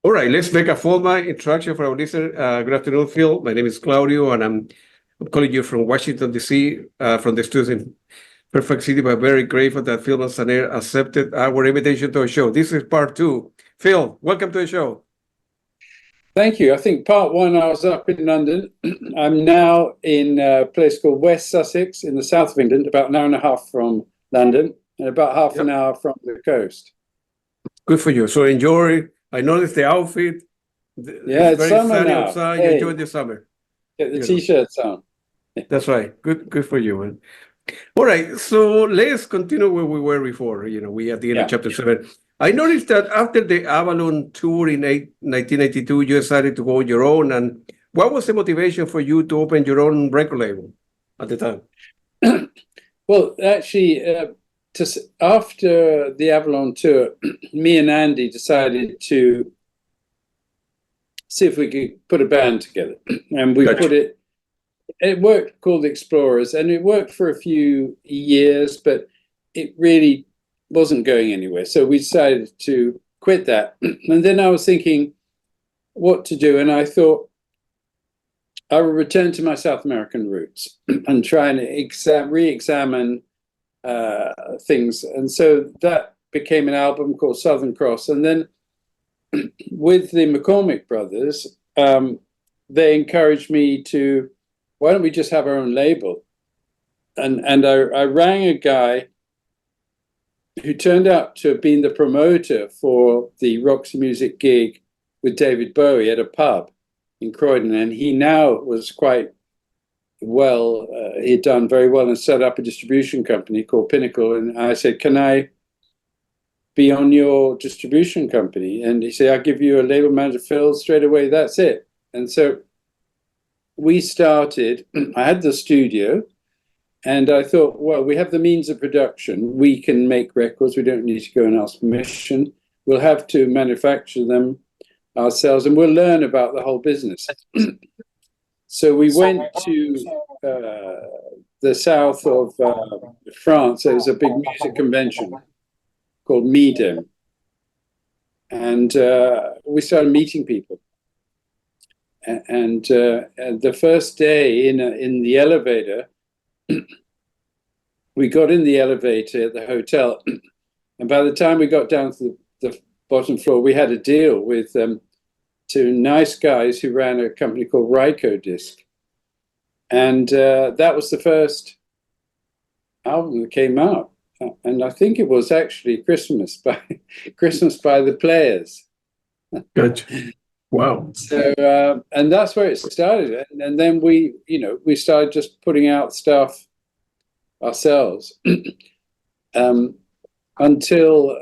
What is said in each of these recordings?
All right, let's make a formal introduction for our listener. Good afternoon, Phil. My name is Claudio, and I'm calling you from Washington, D.C., from the studios in Fairfax City. But very grateful that Phil Manzanera accepted our invitation to our show. This is part two. Phil, welcome to the show. Thank you. I think part one, I was up in London. I'm now in a place called West Sussex in the south of England, about an hour and a half from London, and about half an hour from the coast. Good for you. So enjoy. I noticed the outfit. Yeah, it's very summer sunny now. outside. Hey, you enjoy the summer. Get the T-shirts on. That's right. Good for you, man. All right. So let's continue where we were before. We at the end of chapter 7. I noticed that after the Avalon tour in 1982, you decided to go your own. And what was the motivation for you to open your own record label at the time? Well, actually, after the Avalon tour, me and Andy decided to see if we could put a band together. And we put it worked, called Explorers, and it worked for a few years, but it really wasn't going anywhere. So we decided to quit that. And then I was thinking what to do, and I thought I would return to my South American roots and try and re-examine things. And so that became an album called Southern Cross. And then with the McCormick brothers, they encouraged me to, why don't we just have our own label? And I rang a guy who turned out to have been the promoter for the Roxy Music gig with David Bowie at a pub in Croydon. And he now was quite well, he'd done very well and set up a distribution company called Pinnacle. And I said, can I be on your distribution company? And he said, I'll give you a label manager, Phil, straight away. That's it. And so we started. I had the studio, and I thought, well, we have the means of production. We can make records. We don't need to go and ask permission. We'll have to manufacture them ourselves, and we'll learn about the whole business. So we went to the south of France. There was a big music convention called Midem, and we started meeting people. And the first day in the elevator, we got in the elevator at the hotel, and by the time we got down to the bottom floor, we had a deal with two nice guys who ran a company called Ryco Disc, and that was the first album that came out, and I think it was actually Christmas by the Players. Gotcha. Wow. So and that's where it started, and then we started just putting out stuff ourselves until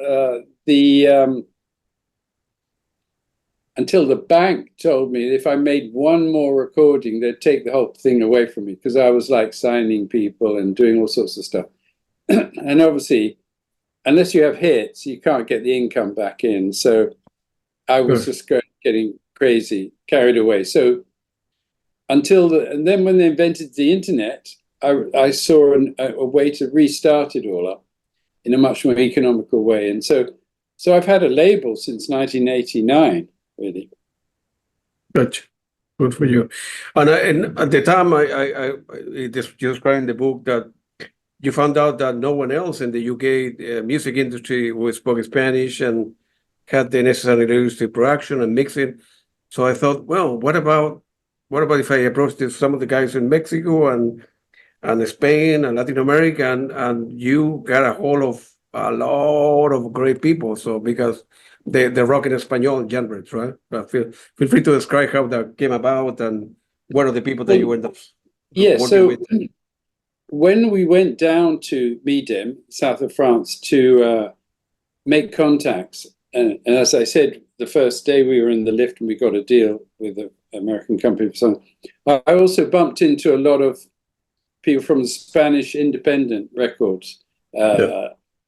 the bank told me if I made one more recording, they'd take the whole thing away from me, because I was like signing people and doing all sorts of stuff. And obviously, unless you have hits, you can't get the income back in. So I was just getting crazy, carried away. So and then when they invented the internet, I saw a way to restart it all up in a much more economical way. And so I've had a label since 1989, really. Gotcha. Good for you. And at the time, I just described in the book that you found out that no one else in the UK music industry who spoke Spanish and had the necessary linguistic production and mixing. So I thought, well, what about if I approach some of the guys in Mexico and Spain and Latin America, and you got a hold of a lot of great people. So because the rock in español genres, right? Feel free to describe how that came about and what are the people that you end up working with. When we went down to Midem, south of France, to make contacts, and as I said, the first day we were in the lift and we got a deal with an American company. So I also bumped into a lot of people from the Spanish independent records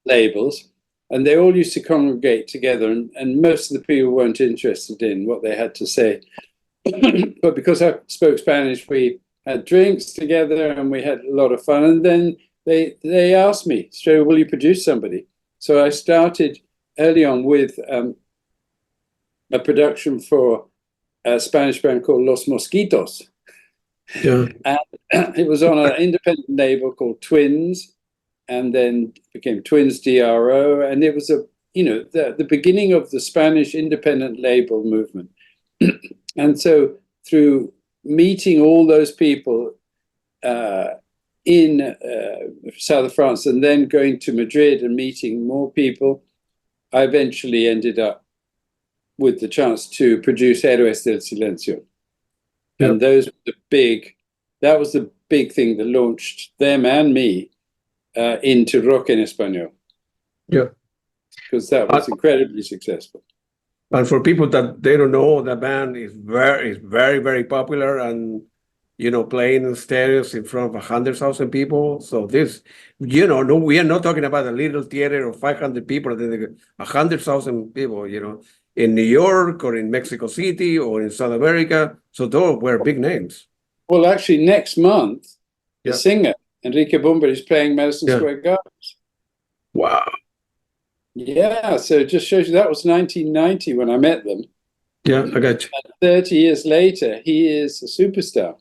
labels, and they all used to congregate together, and most of the people weren't interested in what they had to say. But because I spoke Spanish, we had drinks together and we had a lot of fun. And then they asked me straight, will you produce somebody? So I started early on with a production for a Spanish band called Los Mosquitos. Yeah. And it was on an independent label called Twins, and then became Twins DRO. And it was the beginning of the Spanish independent label movement. And so through meeting all those people in south of France, and then going to Madrid and meeting more people, I eventually ended up with the chance to produce Héroes del Silencio. Yep. And that was the big thing that launched them and me into rock en español. Yeah. Because that was incredibly successful. And for people that they don't know, the band is very, very popular, and playing in stereos in front of 100,000 people. So this, no, we are not talking about a little theater of 500 people, 100,000 people, in New York or in Mexico City or in South America. So those were big names. Well, actually, next month, the singer Enrique Bumber is playing Madison Square Garden. Wow. Yeah, so it just shows you that was 1990 when I met them. Yeah, I got you. And 30 years later, he is a superstar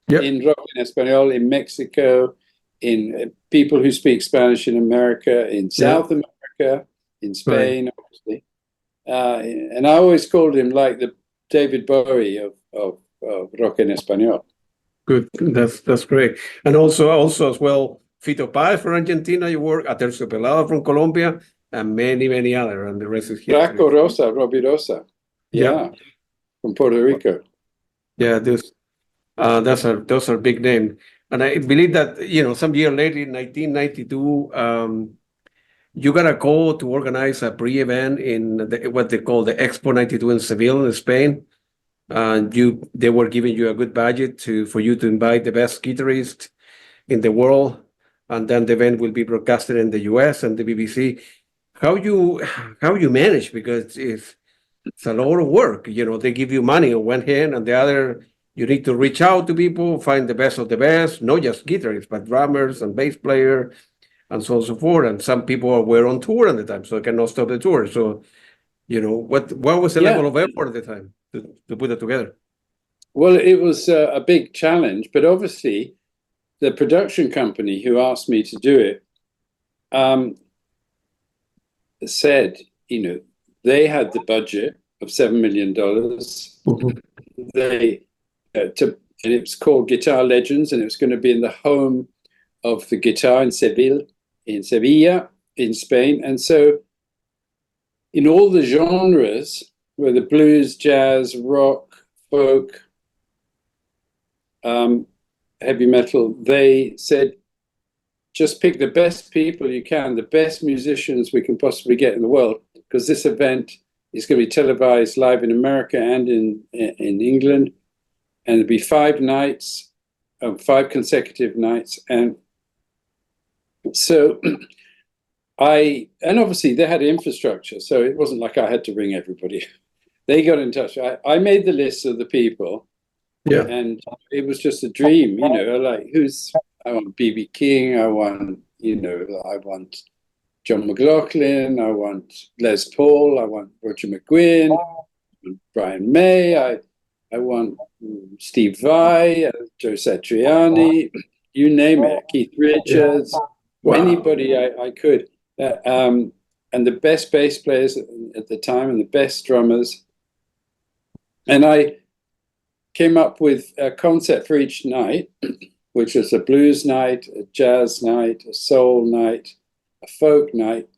in rock en español in Mexico, in people who speak Spanish in America, in South America, in Spain, obviously. And I always called him like the David Bowie of rock en español. Good, that's great. And also as well, Fito Páez from Argentina, you work, Aterciopelado from Colombia, and many other, and the rest is history. Draco Rosa, Robbie Rosa, from Puerto Rico. Yeah, those are big names. And I believe that, some year later in 1992, you got a call to organize a pre-event in what they call the Expo 92 in Seville, in Spain. And they were giving you a good budget for you to invite the best guitarists in the world. And then the event will be broadcasted in the US and the BBC. How you manage, because it's a lot of work. They give you money on one hand, and the other, you need to reach out to people, find the best of the best, not just guitarists, but drummers and bass player, and so on and so forth. And some people were on tour at the time, so they cannot stop the tour. So, what was the level of effort at the time to put it together? Well, it was a big challenge, but obviously the production company who asked me to do it said, they had the budget of $7 million. And it was called Guitar Legends, and it was going to be in the home of the guitar in Sevilla, in Spain. And so in all the genres, whether blues, jazz, rock, folk, heavy metal, they said, just pick the best people you can, the best musicians we can possibly get in the world, because this event is going to be televised live in America and in England. And it'll be 5 nights, 5 consecutive nights. And so and obviously they had infrastructure, so it wasn't like I had to bring everybody. They got in touch. I made the list of the people. Yeah. And it was just a dream, like I want B.B. King, I want John McLaughlin, I want Les Paul, I want Roger McGuinn, I want Brian May, I want Steve Vai, Joe Satriani, you name it, Keith Richards, anybody I could. And the best bass players at the time and the best drummers. And I came up with a concept for each night, which was a blues night, a jazz night, a soul night, a folk night.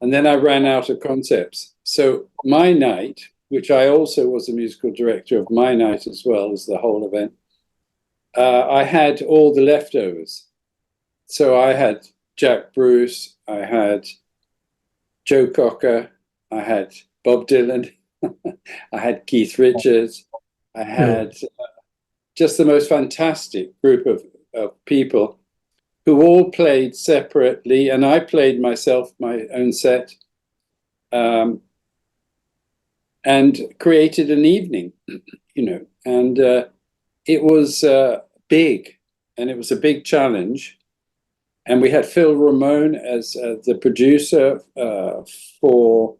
And then I ran out of concepts. So my night, which I also was a musical director of my night as well as the whole event, I had all the leftovers. So I had Jack Bruce, I had Joe Cocker, I had Bob Dylan, I had Keith Richards, I had just the most fantastic group of people who all played separately, and I played myself my own set, and created an evening, and it was big, and it was a big challenge. And we had Phil Ramone as the producer for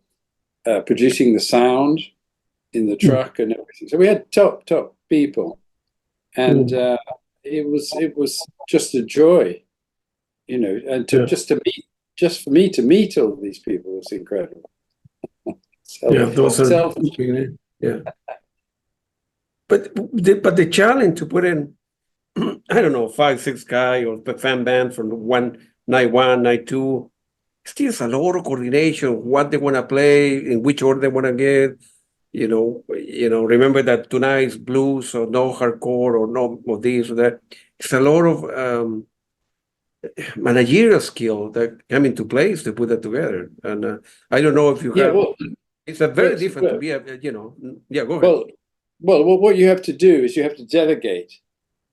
producing the sound. in the truck and everything. So we had top people, and it was just a joy, you know, and just for me to meet all these people was incredible. But the challenge to put in, I don't know, 5-6 guy or the fan band from night two, still a lot of coordination, what they want to play, in which order they want to get. You know, remember that tonight's blues or no hardcore or no or this or that. It's a lot of managerial skill that come into place to put that together. And I don't know if you have. Well, it's a very different to be a, go ahead. Well, what you have to do is you have to delegate.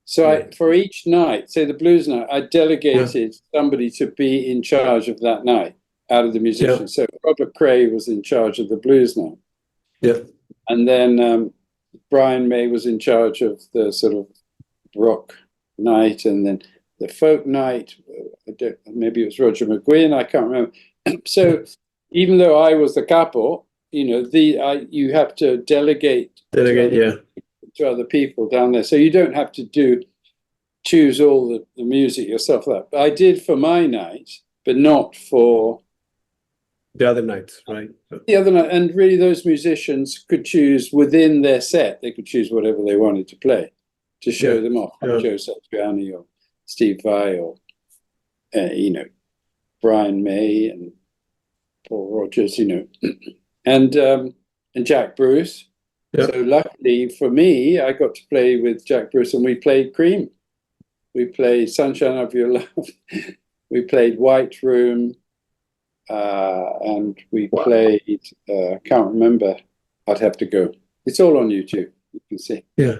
So for each night, say the blues night, I delegated somebody to be in charge of that night out of the musicians. So Robert Creme was in charge of the blues night. Yeah. And then Brian May was in charge of the sort of rock night, and then the folk night, maybe it was Roger McGuinn, I can't remember. So even though I was the capo, you know, you have to delegate to other people down there. So you don't have to choose all the music yourself. But I did for my night, but not for the other nights, right? The other night, and really those musicians could choose within their set. They could choose whatever they wanted to play to show them off. Joe Satriani or Steve Vai or, you know, Brian May and Paul Rogers, you know, and Jack Bruce. Yeah. So luckily for me, I got to play with Jack Bruce, and we played Creme. We played Sunshine of Your Love. We played White Room. And we played, can't remember, I'd have to go. It's all on YouTube, you can see. Yeah.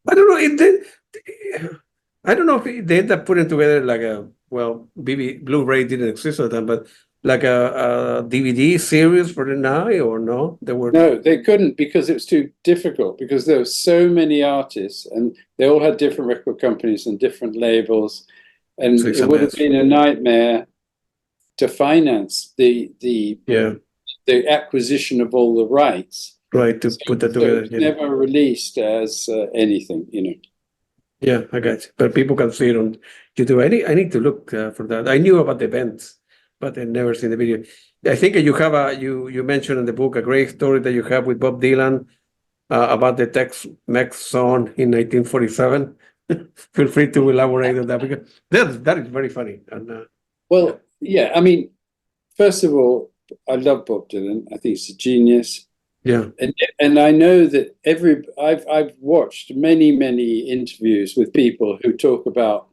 I don't know, I don't know if they end up putting together like Blu-ray didn't exist at the time, but like a DVD series for the night, or no? No, they couldn't, because it was too difficult, because there were so many artists and they all had different record companies and different labels, and it would have been a nightmare to finance the acquisition of all the rights. Right, to put that together. So never released as anything, you know. Yeah, I got you. But people can see it on YouTube. I need to look for that. I knew about the events, but I've never seen the video. I think you have you mentioned in the book a great story that you have with Bob Dylan about the Tex-Mex song in 1947. Feel free to elaborate on that, because that is very funny. And well, yeah, I mean, first of all, I love Bob Dylan. I think he's a genius. Yeah, and I know that I've watched many interviews with people who talk about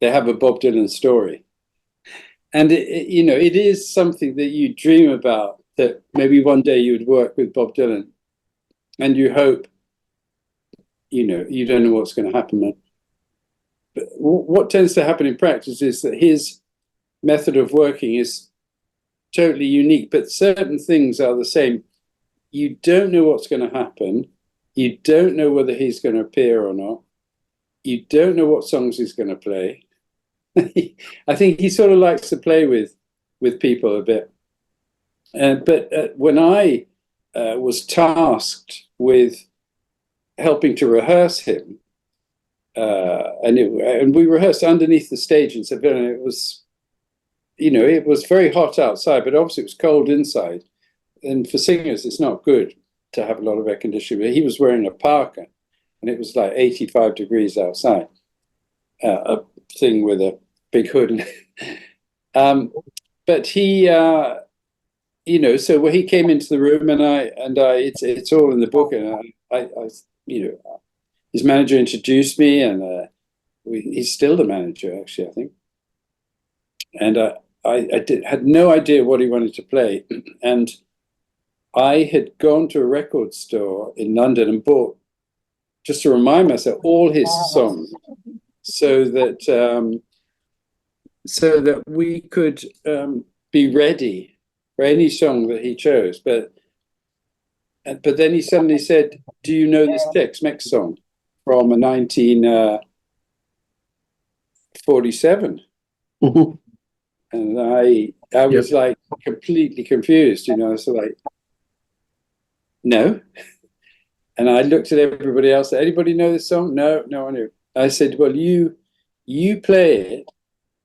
they have a Bob Dylan story, and you know, it is something that you dream about, that maybe one day you would work with Bob Dylan, and you hope, you know, you don't know what's going to happen, man. But what tends to happen in practice is that his method of working is totally unique, but certain things are the same. You don't know what's going to happen. You don't know whether he's going to appear or not. You don't know what songs he's going to play. I think he sort of likes to play with people a bit. But when I was tasked with helping to rehearse him, and we rehearsed underneath the stage in Seville, and it was, you know, it was very hot outside, but obviously it was cold inside. And for singers, it's not good to have a lot of air conditioning. But he was wearing a parka, and it was like 85 degrees outside, a thing with a big hood. But he, you know, so when he came into the room, and it's all in the book, and I you know, his manager introduced me, and he's still the manager, actually, I think. And I had no idea what he wanted to play, and I had gone to a record store in London and bought, just to remind myself, all his songs, so that we could be ready for any song that he chose. But then he suddenly said, "Do you know this Tex-Mex song from 1947?" Mm-hmm. And I was like completely confused, you know. So like, no. And I looked at everybody else. Anybody know this song? No, no one knew. I said, well, you play it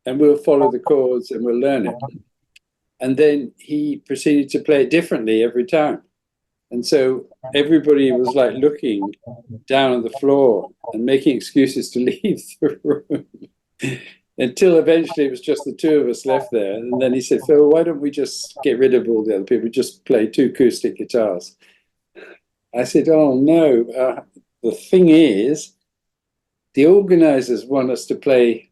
and we'll follow the chords and we'll learn it. And then he proceeded to play it differently every time. And so everybody was like looking down on the floor and making excuses to leave the room until eventually it was just the two of us left there. And then he said, Phil, why don't we just get rid of all the other people? Just play 2 acoustic guitars. I said, oh, no. The thing is, the organizers want us to play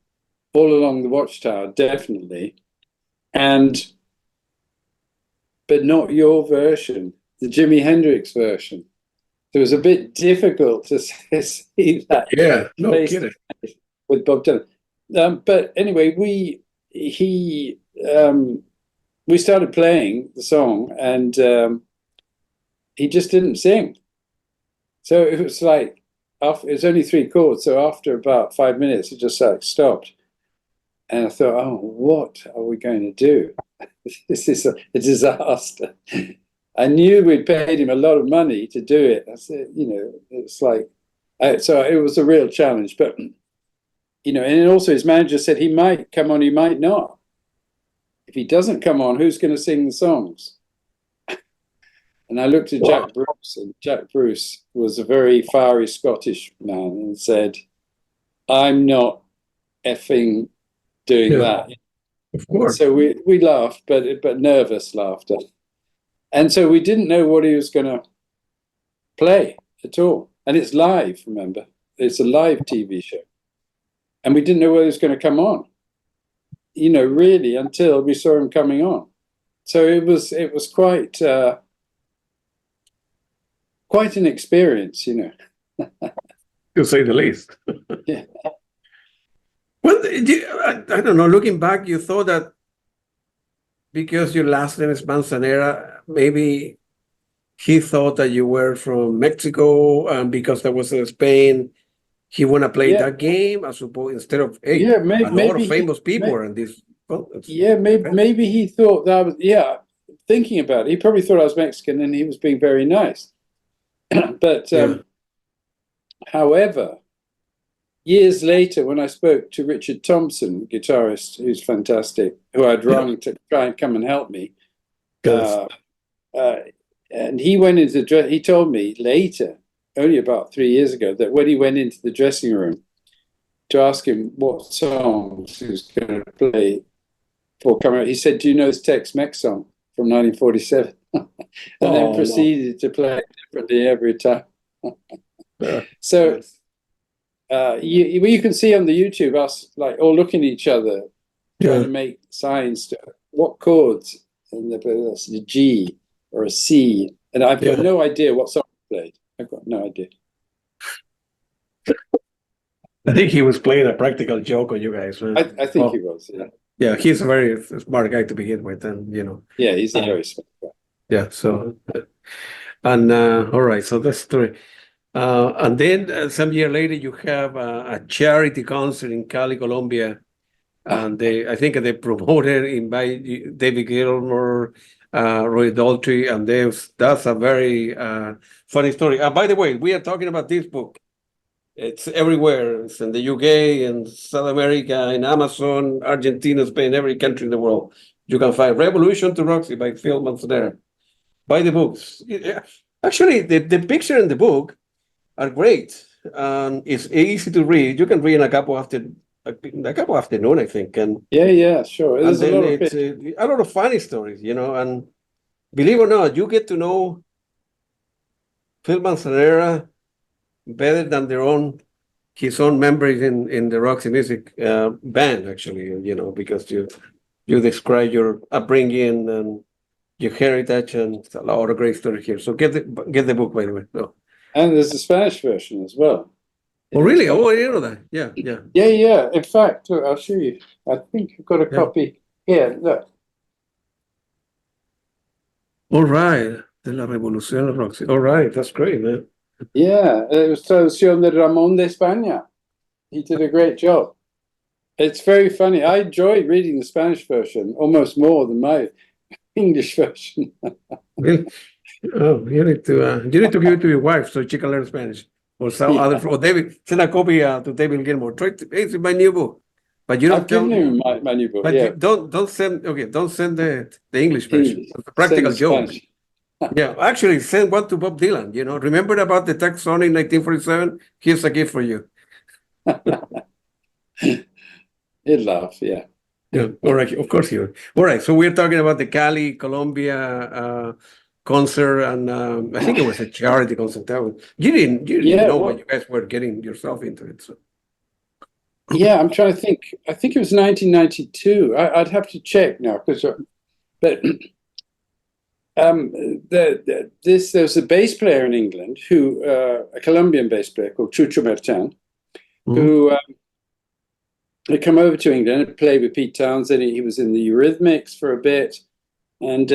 all along the Watchtower, definitely, but not your version, the Jimi Hendrix version. It was a bit difficult to see that. Yeah, no kidding. With Bob Dylan. But anyway, we started playing the song, and he just didn't sing. So it was like, it was only 3 chords. So after about 5 minutes, it just like stopped. And I thought, oh, what are we going to do? This is a disaster. I knew we'd paid him a lot of money to do it. I said, it's like, so it was a real challenge. But, and also his manager said he might come on, he might not. If he doesn't come on, who's going to sing the songs? And I looked at Jack Bruce, and Jack Bruce was a very fiery Scottish man and said, I'm not effing doing that. Of course. So we laughed, but nervous laughter. And so we didn't know what he was going to play at all. And it's live, remember? It's a live TV show. And we didn't know whether he was going to come on, really, until we saw him coming on. So it was quite an experience, To say the least. Yeah. Well, I don't know, looking back, you thought that because your last name is Manzanera, maybe he thought that you were from Mexico, and because that was in Spain, he want to play that game, I suppose, instead of, a lot of famous people are in this. Well, maybe he thought that was, thinking about it, he probably thought I was Mexican and he was being very nice. But, however, years later, when I spoke to Richard Thompson, guitarist, who's fantastic, who I'd rung to try and come and help me, and he went into he told me later, only about 3 years ago, that when he went into the dressing room to ask him what songs he was going to play for coming out, he said, do you know this Tex-Mex song from 1947? And then proceeded to play it differently every time. So you can see on the YouTube us like all looking at each other, trying to make signs to what chords, and the G or a C, and I've got no idea what song he played. I've got no idea. I think he was playing a practical joke on you guys. Right? I think he was. Yeah, he's a very smart guy to begin with, and Yeah, he's a very smart guy. Yeah. So, and all right. So that's story. And then some year later, you have a charity concert in Cali, Colombia, and I think they promoted, invite David Gilmour, Roy Daltrey, and that's a very funny story. And by the way, we are talking about this book. It's everywhere. It's in the UK, in South America, in Amazon, Argentina, Spain, every country in the world. You can find Revolution to Roxy by Phil Manzanera. Buy the books. Actually, the picture in the book are great. It's easy to read. You can read in a couple afternoon, I think. And sure. There's a lot of funny stories, and believe it or not, you get to know Phil Manzanera better than his own members in the Roxy Music band, actually, because you describe your upbringing and your heritage, and it's a lot of great stories here. So get the book, by the way. Oh. And there's a Spanish version as well. Oh, really? Oh, I didn't know that. Yeah. Yeah. In fact, look, I'll show you. I think I've got a copy here. Look. All right. De la Revolución de Roxy. All right. That's great, man. Yeah. It was traducción de Ramón de España. He did a great job. It's very funny. I enjoyed reading the Spanish version almost more than my English version. Really? Oh, you need to give it to your wife so she can learn Spanish. Or some Yeah. other, or David, send a copy to David Gilmour. It's my new book. But you I've don't tell given him my new book. but Yeah, you don't send don't send the English version. English. The Send practical the jokes. Spanish. Yeah, actually send one to Bob Dylan, you know. Remember about the tax song in 1947? Here's a gift for you. He'd laugh. Yeah. Yeah, all right. Of course you. All right. So we're talking about the Cali, Colombia concert, and I think it was a charity concert. You didn't Yeah. know Well, what you guys were getting yourself into it. So yeah. I'm trying to think. I think it was 1992. I'd have to check now because, but there was a bass player in England who a Colombian bass player called Chucho Merchan, who had come over to England and played with Pete Townsend. He was in the Eurythmics for a bit, and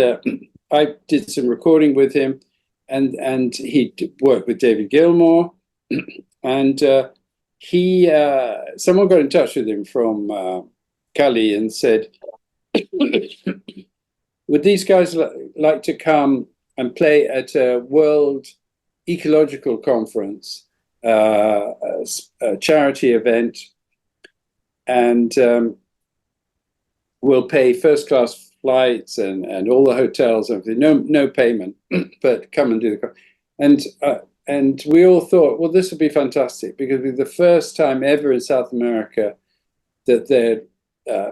I did some recording with him, and he worked with David Gilmour, and someone got in touch with him from Cali and said, would these guys like to come and play at a World Ecological Conference, a charity event, and we'll pay first-class flights and all the hotels and everything. No payment, but come and do the. And we all thought, well, this would be fantastic because it was the first time ever in South America that their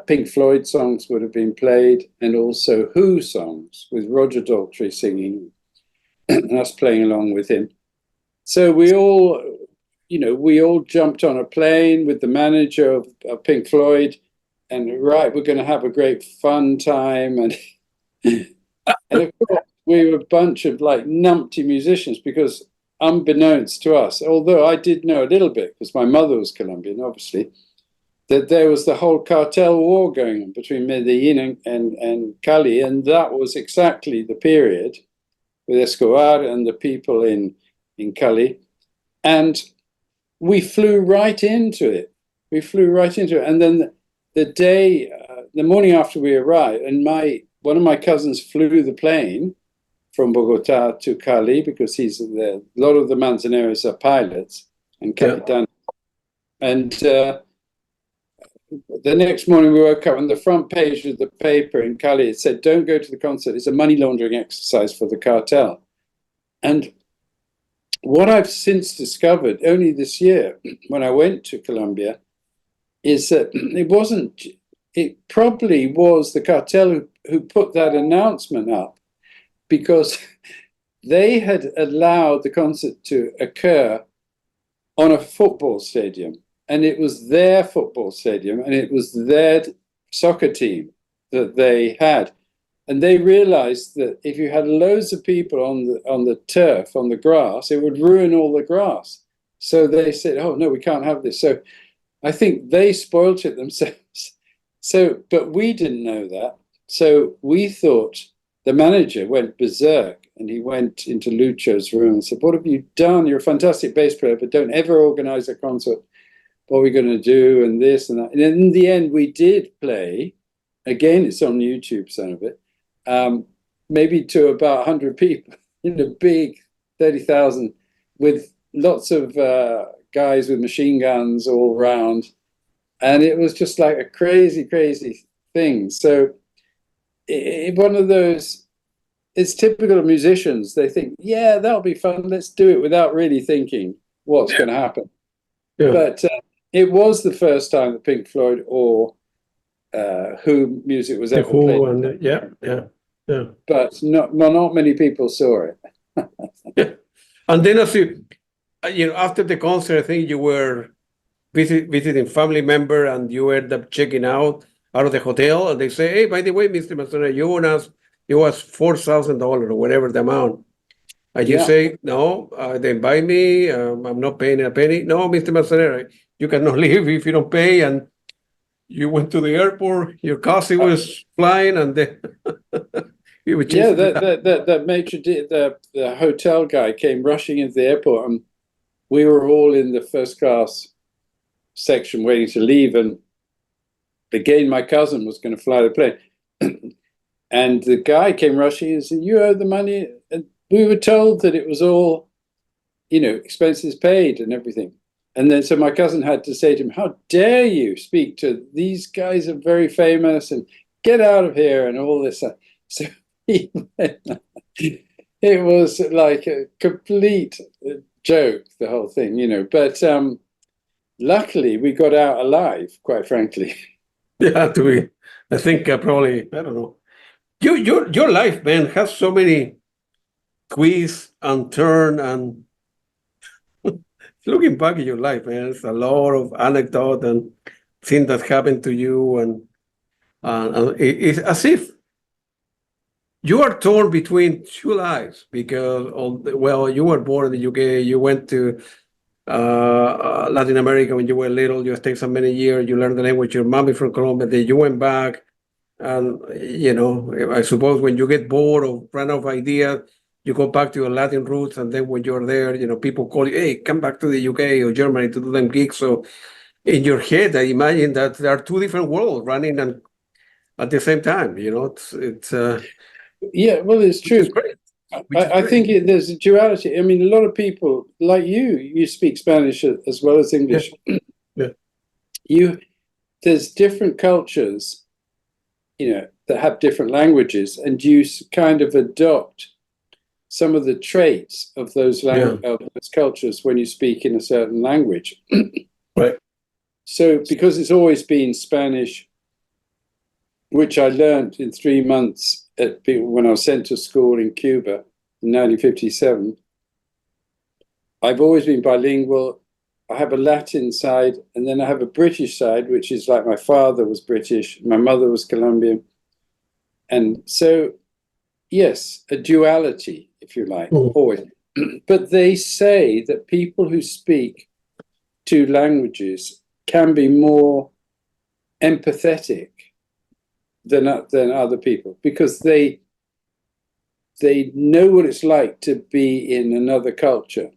Pink Floyd songs would have been played, and also Who songs with Roger Daltrey singing and us playing along with him. So we all jumped on a plane with the manager of Pink Floyd, and right, we're going to have a great fun time. And of course, we were a bunch of like numpty musicians because, unbeknownst to us, although I did know a little bit because my mother was Colombian, obviously, that there was the whole cartel war going on between Medellin and Cali, and that was exactly the period with Escobar and the people in Cali. And we flew right into it. And then the morning after we arrived, and one of my cousins flew the plane from Bogota to Cali because a lot of the Manzaneras are pilots and capitanes. And the next morning we woke up on the front page of the paper in Cali, it said, don't go to the concert. It's a money laundering exercise for the cartel. And what I've since discovered only this year when I went to Colombia is that it probably was the cartel who put that announcement up because they had allowed the concert to occur on a football stadium, and it was their football stadium, and it was their soccer team that they had. And they realized that if you had loads of people on the turf, on the grass, it would ruin all the grass. So they said, oh, no, we can't have this. So I think they spoilt it themselves. But we didn't know that. So we thought the manager went berserk, and he went into Lucho's room and said, what have you done? You're a fantastic bass player, but don't ever organize a concert. What are we going to do? And this and that. And in the end, we did play. Again, it's on YouTube, some of it. Maybe to about 100 people in a big 30,000 with lots of guys with machine guns all around. And it was just like a crazy, crazy thing. So one of those, it's typical of musicians. They think, yeah, that'll be fun. Let's do it without really thinking what's going to happen. Yeah. But it was the first time that Pink Floyd or Who music was ever played. And, yeah. But not many people saw it. Yeah. And then as after the concert, I think you were visiting family member and you end up checking out of the hotel, and they say, hey, by the way, Mr. Manzanera, you owe us, it was $4,000 or whatever the amount. And you say, no, they invite me, I'm not paying a penny. No, Mr. Manzanera, you cannot leave if you don't pay. And you went to the airport, your cousin was flying, and then that maitre d', the hotel guy came rushing into the airport, and we were all in the first class section waiting to leave. And again, my cousin was going to fly the plane, and the guy came rushing and said, "You owe the money." And we were told that it was all, you know, expenses paid and everything. And then so my cousin had to say to him, "How dare you speak to these guys are very famous and get out of here," and all this. So he went, it was like a complete joke, the whole thing, you know. But luckily, we got out alive, quite frankly. Yeah, to be. I think probably, I don't know. Your life, man, has so many twists and turn, and looking back at your life, man, it's a lot of anecdote and things that happened to you, and it's as if you are torn between two lives because, well, you were born in the UK, you went to Latin America when you were little, you stayed so many years, you learned the language, your mom is from Colombia, then you went back, and, you know, I suppose when you get bored or run out of ideas, you go back to your Latin roots, and then when you're there, you know, people call you, "Hey, come back to the UK or Germany to do them gigs." So in your head, I imagine that there are two different worlds running and at the same time, you know, it's Yeah, well, it's true. which is great. I think there's a duality. I mean, a lot of people like you speak Spanish as well as English. Yeah. There's different cultures, you know, that have different languages, and you kind of adopt some of the traits of those cultures when you speak in a certain language. Right. So because it's always been Spanish, which I learned in 3 months when I was sent to school in Cuba in 1957, I've always been bilingual. I have a Latin side, and then I have a British side, which is like my father was British, my mother was Colombian. And so, yes, a duality, if you like, always. But they say that people who speak two languages can be more empathetic than other people, because they know what it's like to be in another culture,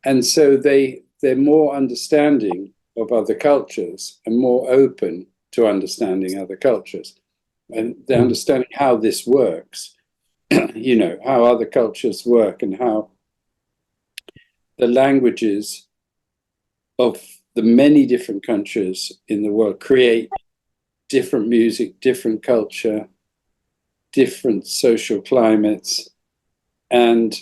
and so they're more understanding of other cultures and more open to understanding other cultures, and they're understanding how this works, you know, how other cultures work, and how the languages of the many different countries in the world create different music, different culture, different social climates. And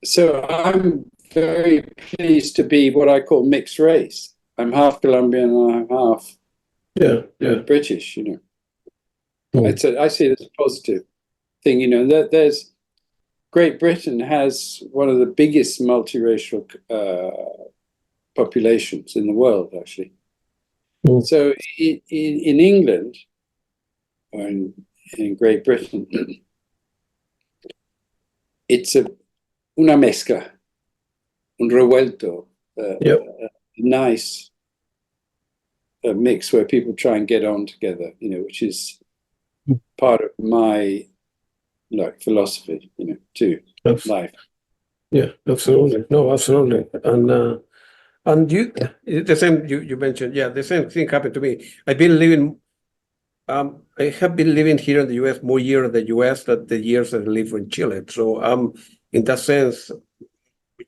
so I'm very pleased to be what I call mixed race. I'm half Colombian and I'm half British, you know. I see it as a positive thing, you know. There's Great Britain has one of the biggest multiracial populations in the world, actually. So in England, or in Great Britain, it's una mezcla, un revuelto, a nice mix where people try and get on together, you know, which is part of my philosophy, you know, too, life. Yeah, absolutely. No, absolutely. And you, the same you mentioned, the same thing happened to me. I have been living here in the U.S. more years in the U.S. than the years that I live in Chile. So I'm, in that sense,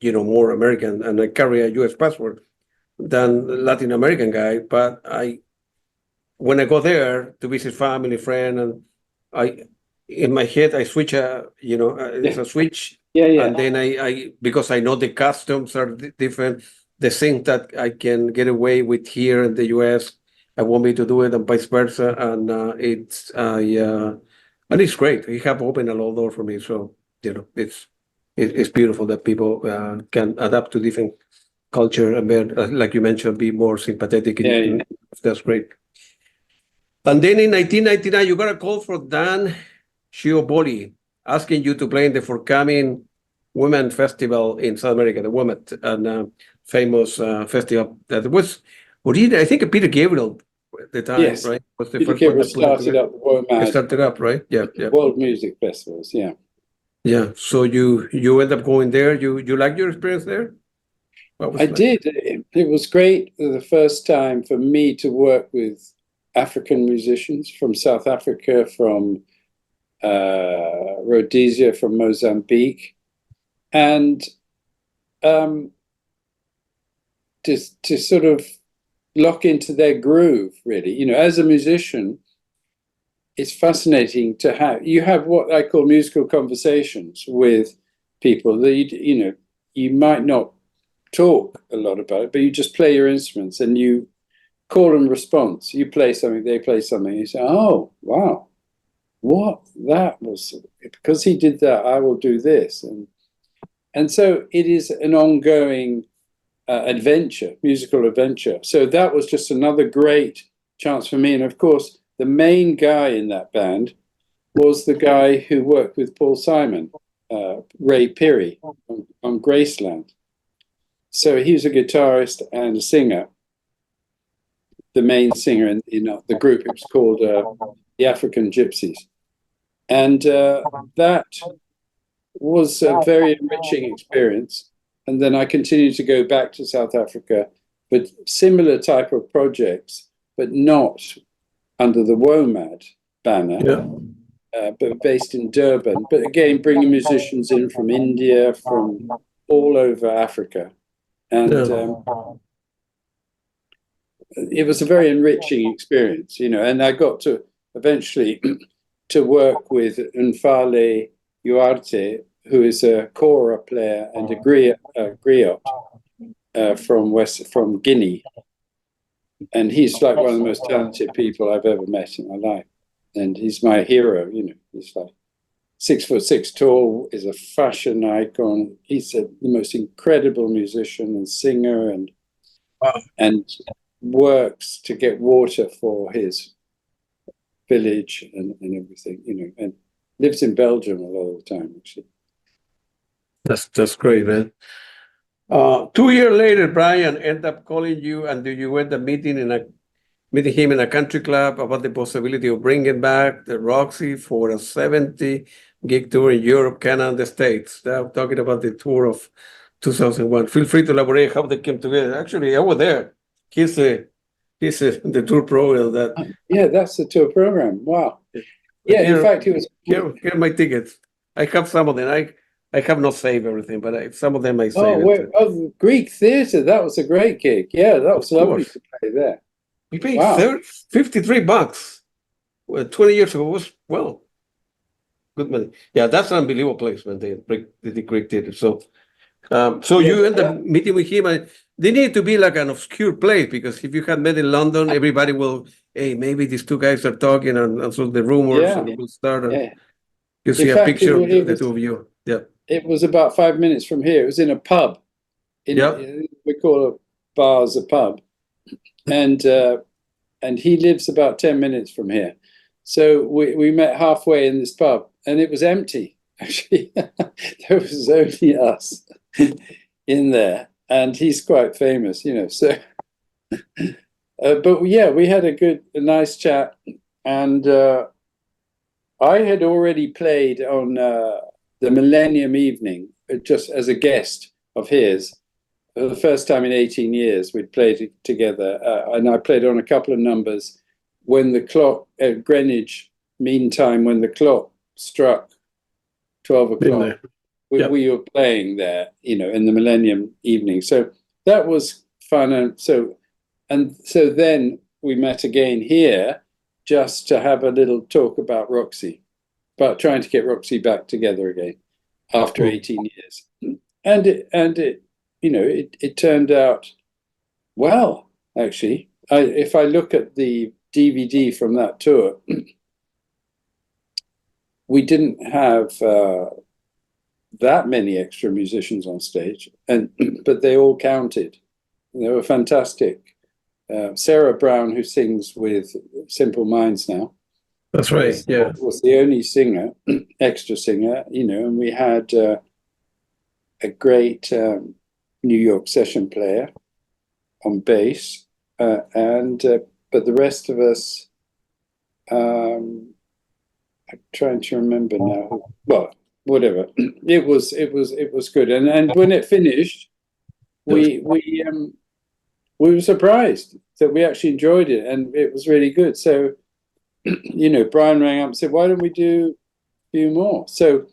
you know, more American, and I carry a U.S. passport than Latin American guy. But when I go there to visit family, friend, and in my head, I switch it's a switch. And then I because I know the customs are different, the things that I can get away with here in the U.S., I want me to do it, and vice versa. And it's great. It have opened a lot of doors for me. So, you know, it's beautiful that people can adapt to different culture and be, like you mentioned, be more sympathetic. That's great. And then in 1999, you got a call from Dan Schioboli asking you to play in the forthcoming Women Festival in South America, the Women, and famous festival that was originally, I think, Peter Gabriel at the time, right? Was the Peter first one Gabriel that started up the World Mad. Started up, right? Yeah. World Music Festivals, Yeah. So you end up going there. You like your experience there? I did. It was great. The first time for me to work with African musicians from South Africa, from Rhodesia, from Mozambique, and to sort of lock into their groove, really. You know, as a musician, it's fascinating to have what I call musical conversations with people that you might not talk a lot about it, but you just play your instruments and you call and response. You play something, they play something. You say, "Oh, wow, what that was! Because he did that, I will do this." And so it is an ongoing adventure, musical adventure. So that was just another great chance for me. And of course, the main guy in that band was the guy who worked with Paul Simon, Ray Peary, on Graceland. So he was a guitarist and a singer, the main singer in the group. It was called the African Gypsies. And that was a very enriching experience. And then I continued to go back to South Africa with similar type of projects, but not under the WOMAD banner, but based in Durban. But again, bringing musicians in from India, from all over Africa. And it was a very enriching experience, and I got to eventually to work with Nfale Uarte, who is a kora player and a griot from Guinea. And he's like one of the most talented people I've ever met in my life. And he's my hero, He's like 6'6" tall, is a fashion icon. He's the most incredible musician and singer, and works to get water for his village and everything, and lives in Belgium a lot of the time, actually. That's great, man. 2 years later, Brian ended up calling you, and you end up meeting him in a country club about the possibility of bringing back the Roxy for a 70 gig tour in Europe, Canada, and the States. Now, talking about the tour of 2001. Feel free to elaborate how they came together. Actually, I was there. He's the tour program that. Yeah, that's the tour program. Wow. Yeah, in fact, he was. Here are my tickets. I have some of them. I have not saved everything, but some of them I saved. Oh, Greek Theatre. That was a great gig. Yeah, that was lovely to play there. We paid $53. 20 years ago was, good money. Yeah, that's an unbelievable place, man. The Greek Theatre. So you end up meeting with him, and they need to be like an obscure place, because if you had met in London, everybody will, hey, maybe these two guys are talking, and so the rumors and it will start. You see a picture of the two of you. Yeah. It was about 5 minutes from here. It was in a pub. We call a bar as a pub. And he lives about 10 minutes from here. So we met halfway in this pub, and it was empty, actually. There was only us in there. And he's quite famous, so. But yeah, we had a nice chat. And I had already played on the Millennium Evening, just as a guest of his. For the first time in 18 years, we'd played together. And I played on a couple of numbers when the clock at Greenwich Mean Time, when the clock struck 12 o'clock. We were playing there, in the Millennium Evening. So that was fun. And so then we met again here just to have a little talk about Roxy, about trying to get Roxy back together again after 18 years. And it turned out well, actually. If I look at the DVD from that tour, we didn't have that many extra musicians on stage, but they all counted. They were fantastic. Sarah Brown, who sings with Simple Minds now. That's right, was the only singer, extra singer, and we had a great New York session player on bass, but the rest of us, I'm trying to remember now. Well, whatever. It was good, and when it finished, we were surprised that we actually enjoyed it, and it was really good. So, Brian rang up and said, "Why don't we do few more. So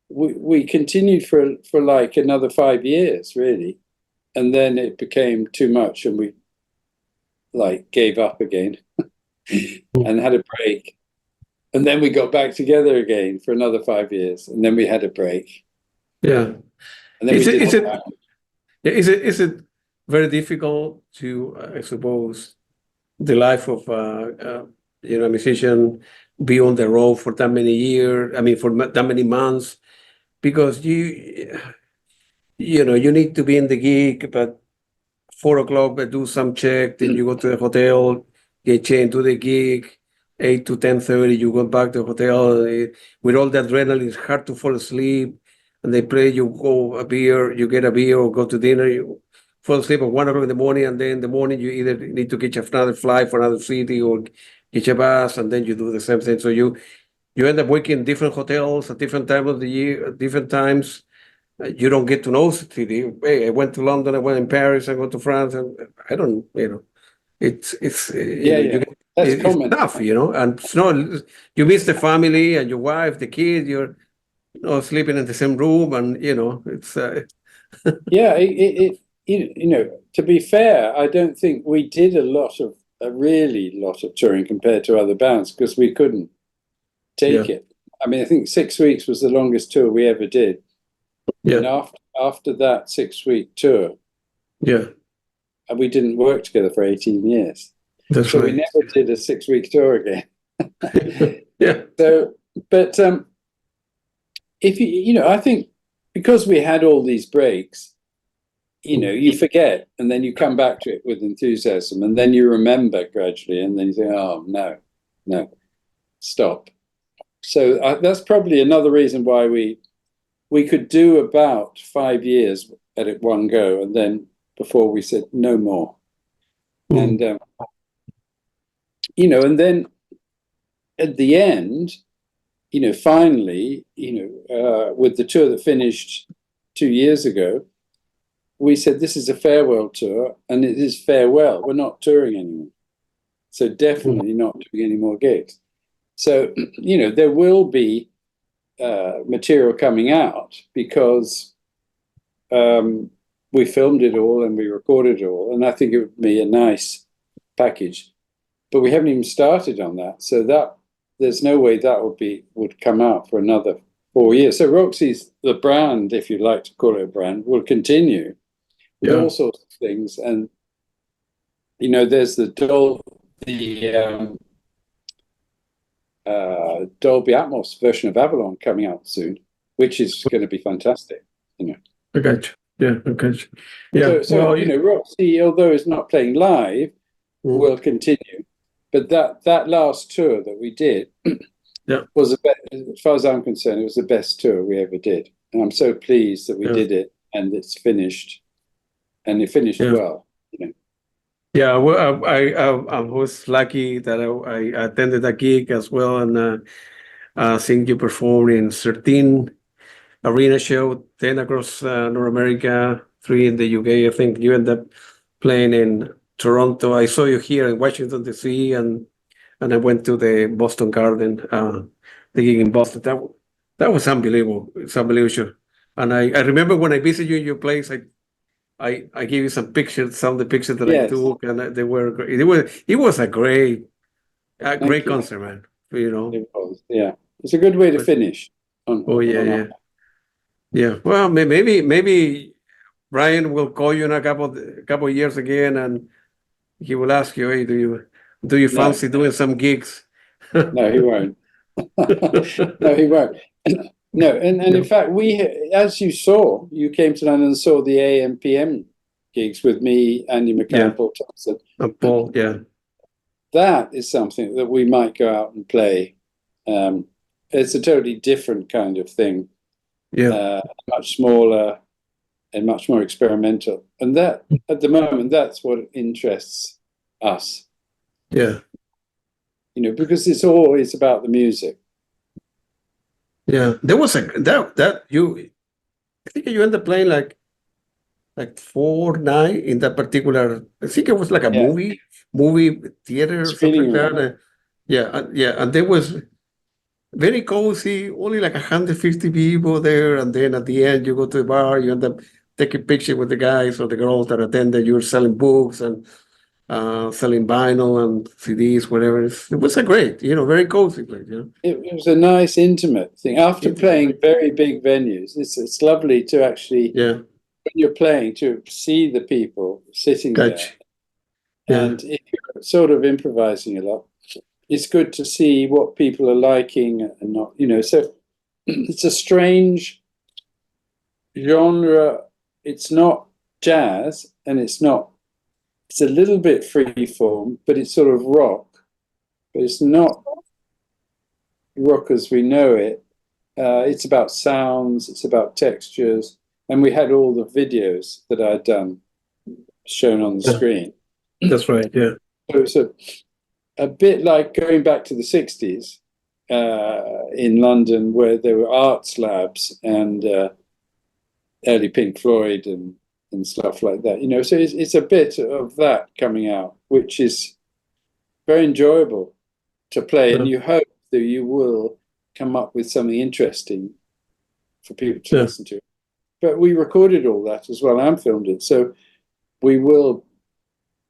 we continued for like another 5 years, really. And then it became too much and we like gave up again and had a break. And then we got back together again for another 5 years. And then we had a break. Yeah. And then Is it very difficult to, I suppose, the life of a musician be on the road for that many years? I mean, for that many months, because you need to be in the gig, but 4 o'clock, but do some check, then you go to the hotel, get changed, do the gig, 8 to 10:30, you go back to the hotel. With all the adrenaline, it's hard to fall asleep. And they play, you get a beer or go to dinner, you fall asleep at 1 o'clock in the morning, and then in the morning you either need to catch another flight for another city or catch a bus, and then you do the same thing. So you end up working in different hotels at different times of the year, at different times. You don't get to know the city. Hey, I went to London, I went in Paris, I go to France, and I don't, it's that's common. tough, and it's not, you miss the family and your wife, the kids, you're sleeping in the same room, and it's Yeah, to be fair, I don't think we did a really lot of touring compared to other bands because we couldn't take it. I mean, I think 6 weeks was the longest tour we ever did. Yeah. And after that 6-week tour, we didn't work together for 18 years. That's so right. we never did a 6-week tour again. Yeah. So, but if I think because we had all these breaks, you forget, and then you come back to it with enthusiasm, and then you remember gradually, and then you think, oh no, stop. So that's probably another reason why we could do about 5 years at it one go, and then before we said no more. And and then at the end, finally, with the tour that finished 2 years ago, we said this is a farewell tour, and it is farewell. We're not touring anymore, so definitely not doing any more gigs. So there will be material coming out because we filmed it all and we recorded it all, and I think it would be a nice package. But we haven't even started on that, so that there's no way that would come out for another 4 years. So Roxy's, the brand, if you'd like to call it a brand, will continue with all sorts of things. And there's the Dolby Atmos version of Avalon coming out soon, which is going to be fantastic. I got you. Yeah, I got you. Yeah. So Roxy, although it's not playing live, will continue. But that last tour that we did was as far as I'm concerned, it was the best tour we ever did. And I'm so pleased that we did it and it's finished. And it finished well. Yeah, well, I was lucky that I attended a gig as well, and I think you performed in 13 arena show, 10 across North America, 3 in the UK. I think you ended up playing in Toronto. I saw you here in Washington, D.C., and I went to the Boston Garden, the gig in Boston. That was unbelievable. It's unbelievable. And I remember when I visited you in your place, I gave you some pictures, some of the pictures that I took, and they were great. It was a great concert, man. It was, it's a good way to finish. Yeah. Well, maybe Brian will call you in a couple of years again, and he will ask you, hey, do you fancy doing some gigs? No, he won't. No, he won't. No, and in fact, as you saw, you came to London and saw the AM PM gigs with me, Andy Mackay, and Paul Thompson. Paul, that is something that we might go out and play. It's a totally different kind of thing. Much smaller and much more experimental. And that, at the moment, that's what interests us. Yeah. Because it's always about the music. Yeah, there was I think you ended up playing like 4 nights in that particular. I think it was like a movie theater or something like that. And there was very cozy, only like 150 people there, and then at the end you go to the bar, you end up taking picture with the guys or the girls that attended. You're selling books and selling vinyl and CDs, whatever. It was a great, very cozy place. It was a nice, intimate thing. After playing very big venues, it's lovely to actually, when you're playing, to see the people sitting there. And if you're sort of improvising a lot, it's good to see what people are liking and not, So it's a strange genre. It's not jazz, and it's a little bit free form, but it's sort of rock. But it's not rock as we know it. It's about sounds, it's about textures, and we had all the videos that I'd done shown on the screen. That's right, yeah. So it's a bit like going back to the 60s in London, where there were arts labs and early Pink Floyd and stuff like that. So it's a bit of that coming out, which is very enjoyable to play, and you hope that you will come up with something interesting for people to listen to. But we recorded all that as well and filmed it, so we will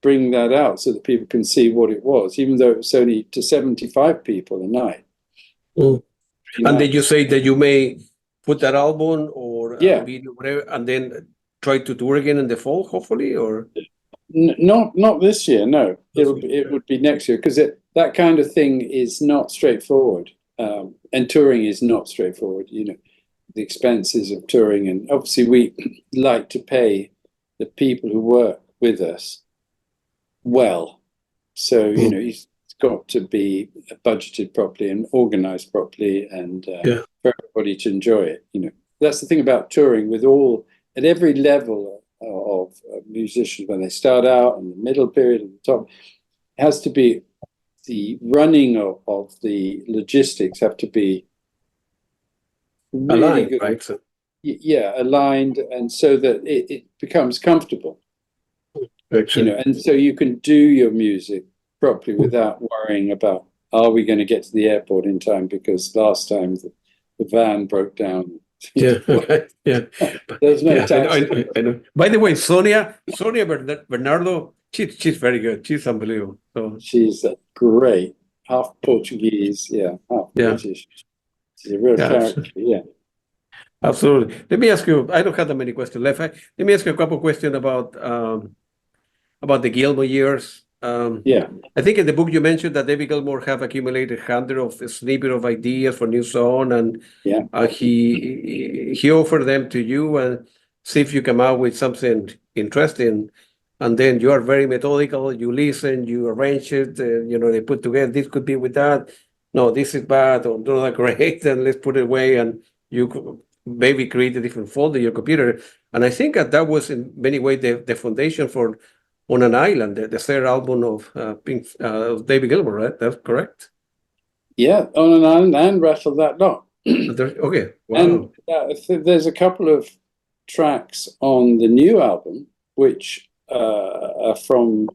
bring that out so that people can see what it was, even though it was only to 75 people a night. And did you say that you may put that album or video, whatever, and then try to tour again in the fall, hopefully, or not this year? No, it would be next year, because that kind of thing is not straightforward, and touring is not straightforward. The expenses of touring, and obviously we like to pay the people who work with us well, so it's got to be budgeted properly and organized properly, and for everybody to enjoy it. That's the thing about touring, with at every level of musicians, when they start out and the middle period and the top, it has to be the running of the logistics have to be really aligned, good. right? So, Aligned, and so that it becomes comfortable. excellent. And so you can do your music properly without worrying about, are we going to get to the airport in time, because last time the van broke down. There's no taxi. I know. By the way, Sonia Bernardo, she's very good. She's unbelievable. So she's great, half Portuguese, half British. She's a real character. Absolutely. Let me ask you, I don't have that many questions left. Let me ask you a couple of questions about the Gilmour years. I think in the book you mentioned that David Gilmour have accumulated hundreds of snippets of ideas for new song, and he offered them to you and see if you come out with something interesting. And then you are very methodical. You listen, you arrange it. They put together, this could be with that. No, this is bad, or not great, and let's put it away. And you maybe create a different folder in your computer. And I think that was in many ways the foundation for On an Island, the third album of David Gilmour, right? That's correct? Yeah, On an Island and Rattle That Lock. Okay, wow. And there's a couple of tracks on the new album, which are from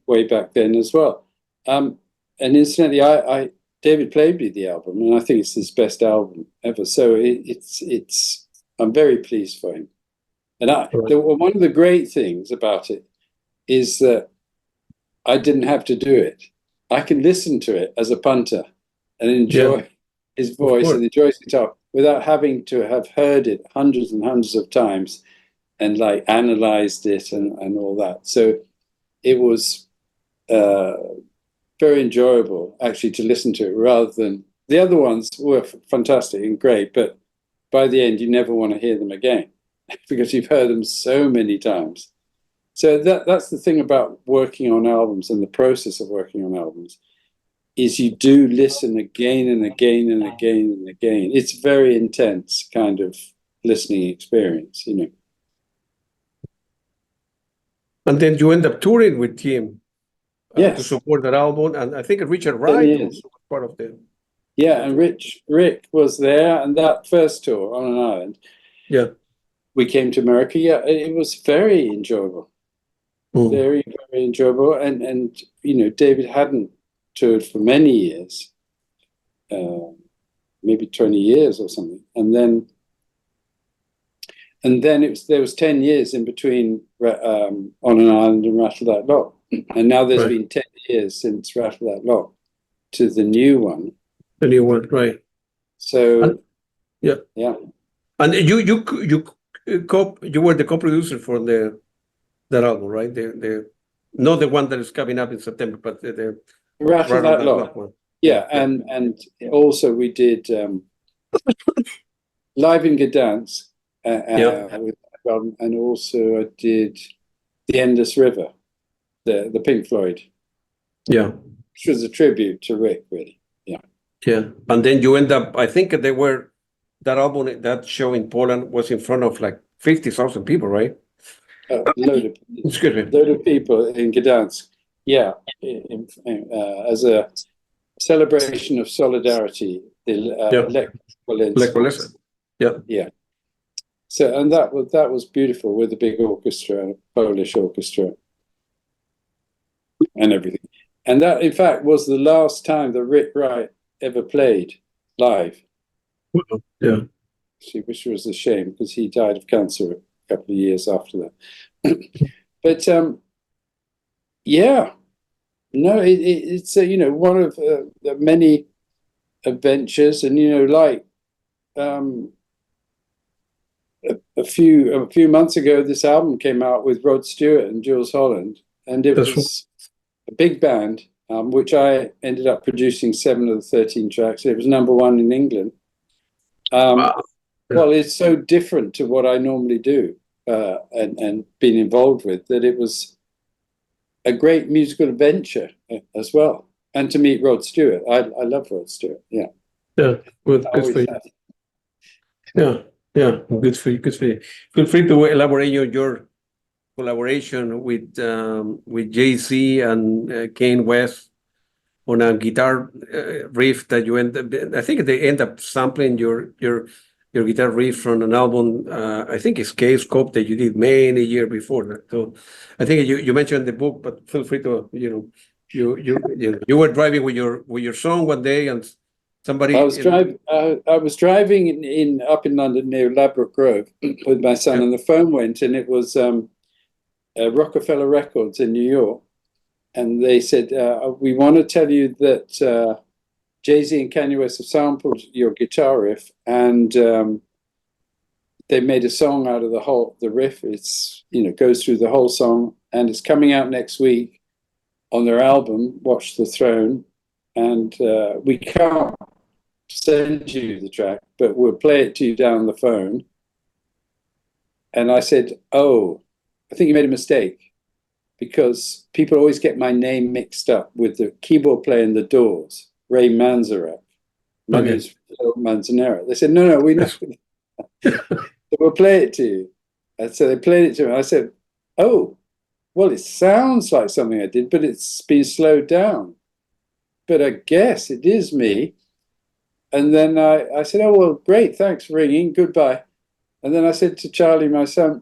way back then as well. And incidentally, David played me the album, and I think it's his best album ever. So I'm very pleased for him. And one of the great things about it is that I didn't have to do it. I can listen to it as a punter and enjoy his voice and enjoy his guitar without having to have heard it hundreds and hundreds of times and analyzed it and all that. So it was very enjoyable actually to listen to it, rather than the other ones were fantastic and great, but by the end you never want to hear them again because you've heard them so many times. So that's the thing about working on albums, and the process of working on albums is you do listen again and again and again and again. It's very intense kind of listening experience, And then you end up touring with him to Yes. support that album. And I think Richard Wright also was part of the... Yeah, and Rick was there, and that first tour on an island. Yeah. We came to America. Yeah, it was very enjoyable. Very, very enjoyable. And David hadn't toured for many years. maybe 20 years or something. And then there was 10 years in between On an Island and Rattle That Lock. And now there's been 10 years since Rattle That Lock to the new one. The new one, right? So yeah. And you were the co-producer for that album, right? The not the one that is coming up in September, but the Rattle That Lock one. Yeah, and also we did Live in Gdansk with that album, and also I did The Endless River, the Pink Floyd. Yeah. Which was a tribute to Rick, really. Yeah. Yeah. And then you end up, I think that album, that show in Poland was in front of like 50,000 people, right? Load of people in Gdansk. Yeah. As a celebration of solidarity, Lech Walesa. Yeah. So, and that was beautiful with a big orchestra, a Polish orchestra, and everything. And that, in fact, was the last time that Rick Wright ever played live. Yeah. Which was a shame because he died of cancer a couple of years after that. But yeah, no, it's one of the many adventures, and like a few months ago, this album came out with Rod Stewart and Jules Holland, and it was a big band, which I ended up producing 7 of the 13 tracks. It was #1 in England. Wow. Well, it's so different to what I normally do and been involved with, that it was a great musical adventure as well. And to meet Rod Stewart. I love Rod Stewart, yeah. Yeah, good for you. Yeah, good for you. Feel free to elaborate on your collaboration with Jay-Z and Kanye West on a guitar riff that I think they end up sampling your guitar riff from an album, I think it's K-Scope, that you did many years before. So I think you mentioned the book, but feel free to, you were driving with your son one day and somebody... I was driving up in London near Ladbroke Grove with my son, and the phone went, and it was Rockefeller Records in New York. And they said, we want to tell you that Jay-Z and Kanye West have sampled your guitar riff, and they made a song out of the riff. It's, goes through the whole song, and it's coming out next week on their album, Watch the Throne. And we can't send you the track, but we'll play it to you down the phone. And I said, oh, I think you made a mistake, because people always get my name mixed up with the keyboard player in the Doors, Ray Manzarek. My name's Phil Manzanera. They said, no, we know. So we'll play it to you. And so they played it to me. I said, oh, well, it sounds like something I did, but it's been slowed down. But I guess it is me. And then I said, oh, well, great, thanks for ringing, goodbye. And then I said to Charlie, my son,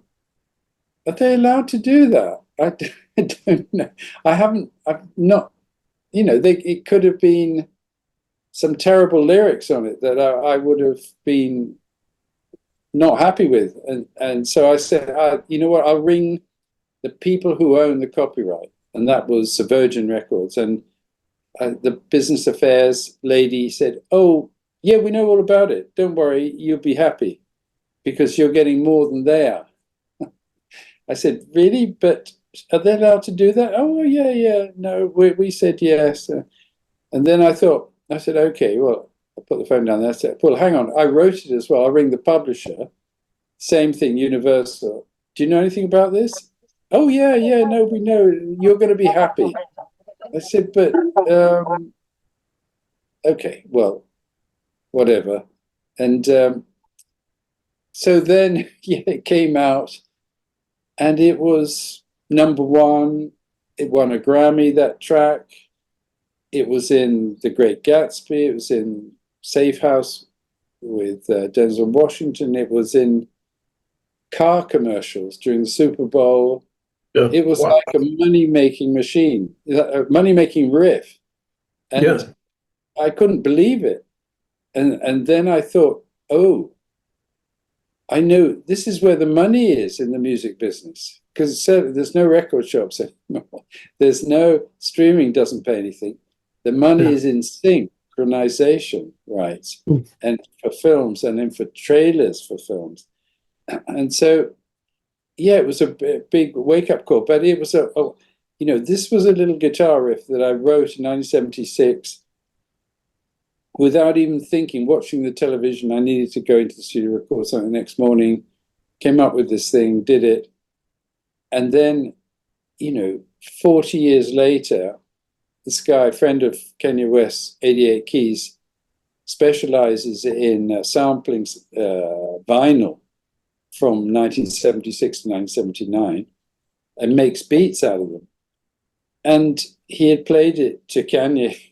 are they allowed to do that? I don't know. I've not, it could have been some terrible lyrics on it that I would have been not happy with. And so I said, you know what, I'll ring the people who own the copyright. And that was Virgin Records. And the business affairs lady said, oh, yeah, we know all about it. Don't worry, you'll be happy because you're getting more than they are. I said, really? But are they allowed to do that? Oh, yeah. No, we said yes. And then I said, okay, well, I put the phone down there. I said, well, hang on. I wrote it as well. I'll ring the publisher. Same thing, Universal. Do you know anything about this? Oh, yeah, no, we know. You're going to be happy. I said, but, okay, well, whatever. And so then, it came out. And it was #1. It won a Grammy, that track. It was in The Great Gatsby. It was in Safe House with Denzel Washington. It was in car commercials during the Super Bowl. Yeah. It was like a money-making machine, a money-making riff. And I couldn't believe it. And then I thought, oh, I know this is where the money is in the music business, because there's no record shops anymore. There's no streaming, doesn't pay anything. The money is in synchronization rights and for films, and then for trailers for films. And so, yeah, it was a big wake-up call. But it was this was a little guitar riff that I wrote in 1976 without even thinking, watching the television. I needed to go into the studio, record something the next morning, came up with this thing, did it. And then, 40 years later, this guy, friend of Kanye West's 88 Keys, specializes in sampling vinyl from 1976 to 1979 and makes beats out of them. And he had played it to Kanye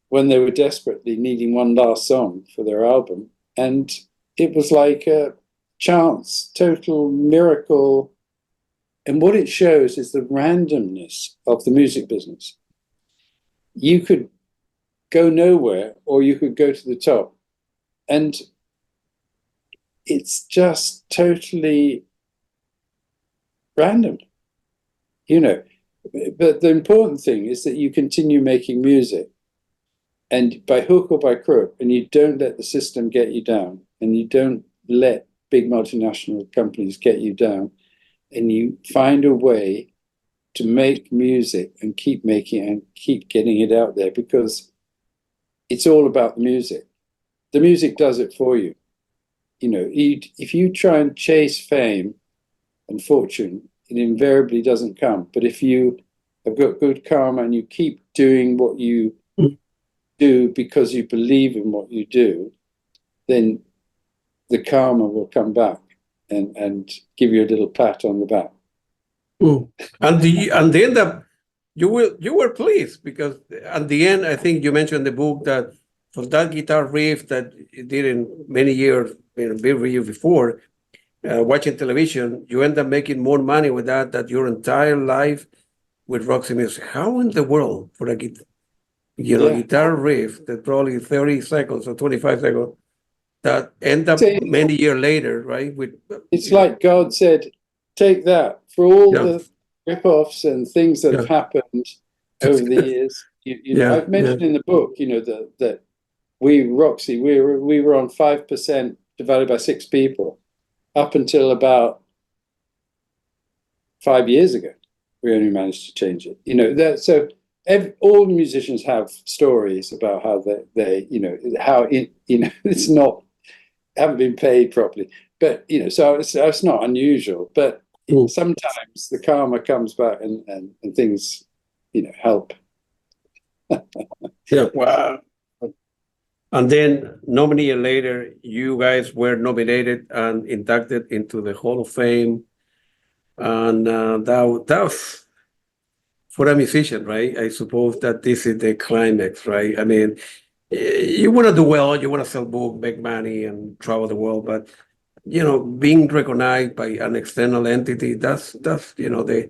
when they were desperately needing one last song for their album. And it was like a chance, total miracle. And what it shows is the randomness of the music business. You could go nowhere or you could go to the top. And it's just totally random, But the important thing is that you continue making music, and by hook or by crook, and you don't let the system get you down, and you don't let big multinational companies get you down, and you find a way to make music and keep making it and keep getting it out there, because it's all about the music. The music does it for you. If you try and chase fame and fortune, it invariably doesn't come. But if you have got good karma and you keep doing what you do because you believe in what you do, then the karma will come back and give you a little pat on the back. And the end up, you were pleased, because at the end, I think you mentioned in the book that for that guitar riff that you did in many years, years before, watching television, you end up making more money with that your entire life with Roxy music. How in the world for a guitar riff that probably 30 seconds or 25 seconds that end up many years later, right? It's like God said, take that for all the rip-offs and things that have happened over the years. I've mentioned in the book, that Roxy, we were on 5% divided by 6 people up until about 5 years ago. We only managed to change it. So all musicians have stories about how it's not, haven't been paid properly. But, so it's not unusual. But sometimes the karma comes back and things, help. Wow. And then, many years later, you guys were nominated and inducted into the Hall of Fame. And that was, for a musician, right? I suppose that this is the climax, right? I mean, you want to do well, you want to sell books, make money, and travel the world. But, being recognized by an external entity, that's the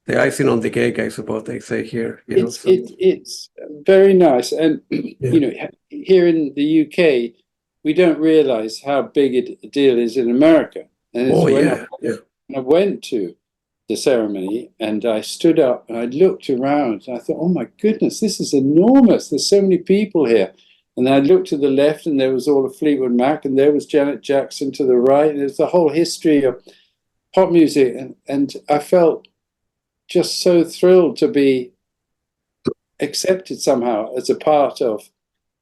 icing on the cake, I suppose they say here. It's very nice. And, here in the UK, we don't realize how big a deal is in America. And I went to the ceremony and I stood up and I looked around and I thought, oh my goodness, this is enormous. There's so many people here. And then I looked to the left and there was all of Fleetwood Mac, and there was Janet Jackson to the right. And there's the whole history of pop music. And I felt just so thrilled to be accepted somehow as a part of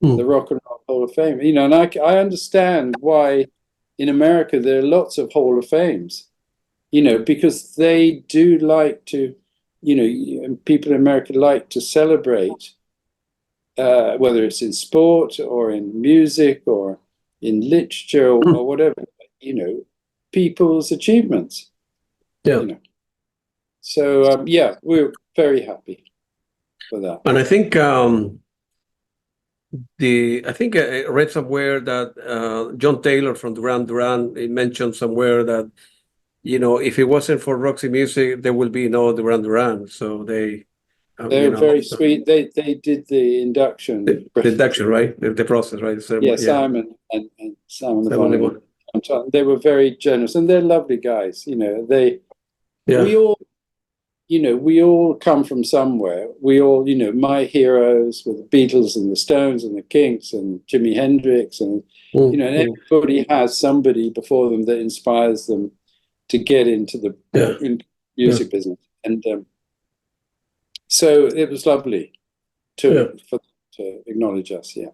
the Rock and Roll Hall of Fame. And I understand why in America there are lots of Hall of Fames, because they do like to, people in America like to celebrate, whether it's in sport or in music or in literature or whatever, people's achievements. So, we're very happy for that. And I think I read somewhere that John Taylor from Duran Duran, he mentioned somewhere that, if it wasn't for Roxy Music, there will be no Duran Duran. So they They were very sweet. They did the induction. The induction, right? The process, right? Yeah, Simon and Simon Simon. They were very generous, and they're lovely guys. You know, we all come from somewhere. We all, you know, my heroes were the Beatles and the Stones and the Kinks and Jimi Hendrix, and you know, and everybody has somebody before them that inspires them to get into the music business. And so it was lovely to acknowledge us. Yeah,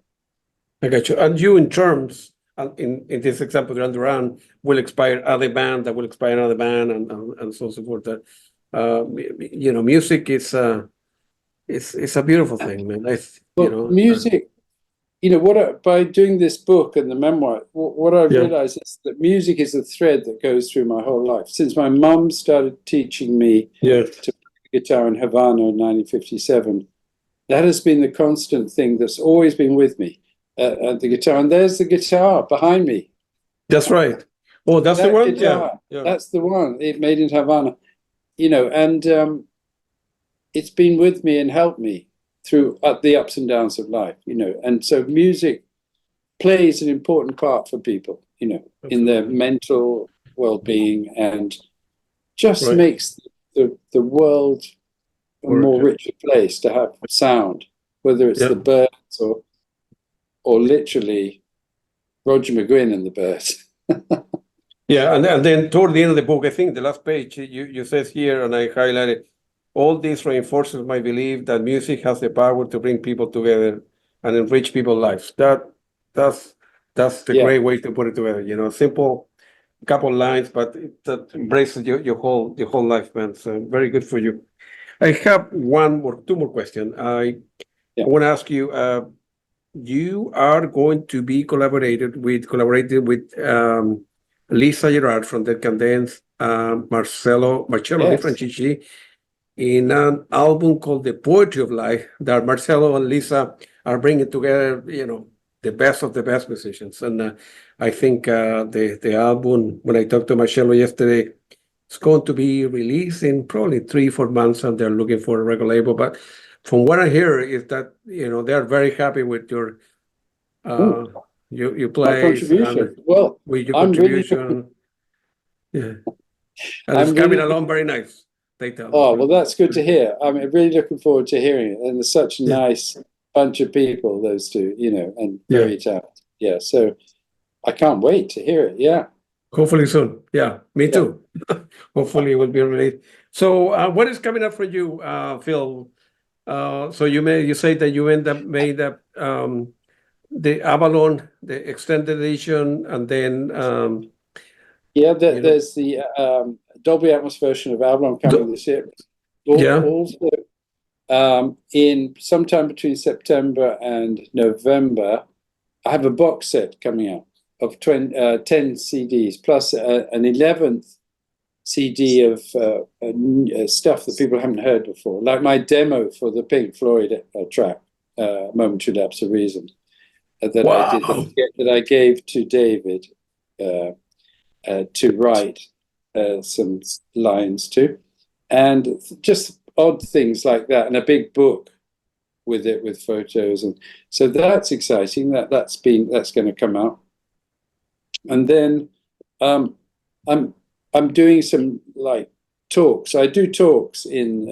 I got you. And you, in terms, in this example, Grand Duran will inspire other band that will inspire another band, and so on and so forth. You know, music is a beautiful thing, man. Music. You know, by doing this book and the memoir, what I've realized is that music is a thread that goes through my whole life. Since my mum started teaching me to play guitar in Havana in 1957, that has been the constant thing that's always been with me. The guitar, and there's the guitar behind me. That's right. Oh, that's the one. Guitar, that's the one. It made in Havana. You know, and it's been with me and helped me through the ups and downs of life, you know. And so music plays an important part for people, you know, in their mental well-being, and just makes the world a more richer place to have sound, whether it's the birds or literally Roger McGuinn and the birds. Yeah, and then toward the end of the book, I think the last page, you says here, and I highlighted, all this reinforces my belief that music has the power to bring people together and enrich people's lives. That's the great way to put it together. You know, simple couple lines, but that embraces your whole life, man. So very good for you. I have two more questions. I want to ask you. You are going to be collaborated with Lisa Gerard from the Candence, Marcello Di Francisci, in an album called The Poetry of Life, that Marcello and Lisa are bringing together, you know, the best of the best musicians. And I think the album, when I talked to Marcello yesterday, it's going to be released in probably 3-4 months, and they're looking for a record label. But from what I hear is that, you know, they're very happy with your play, contribution. With your contribution. And it's coming along very nice. Well, that's good to hear. I'm really looking forward to hearing it. And there's such a nice bunch of people, those two, you know, and very talented. Yeah, so I can't wait to hear it. Yeah. Hopefully soon. Yeah, me too. Hopefully it will be released. So what is coming up for you, Phil? So you say that you made the Avalon, the extended edition, and then there's the Dolby Atmos version of Avalon coming this year. Also, in sometime between September and November, I have a box set coming out of 10 CDs plus an 11th CD of stuff that people haven't heard before, like my demo for the Pink Floyd track, Momentary Lapse of Reason, that I gave to David to write some lines to, and just odd things like that, and a big book with it with photos, and so that's exciting. That's going to come out, and then I'm doing some like talks. I do talks in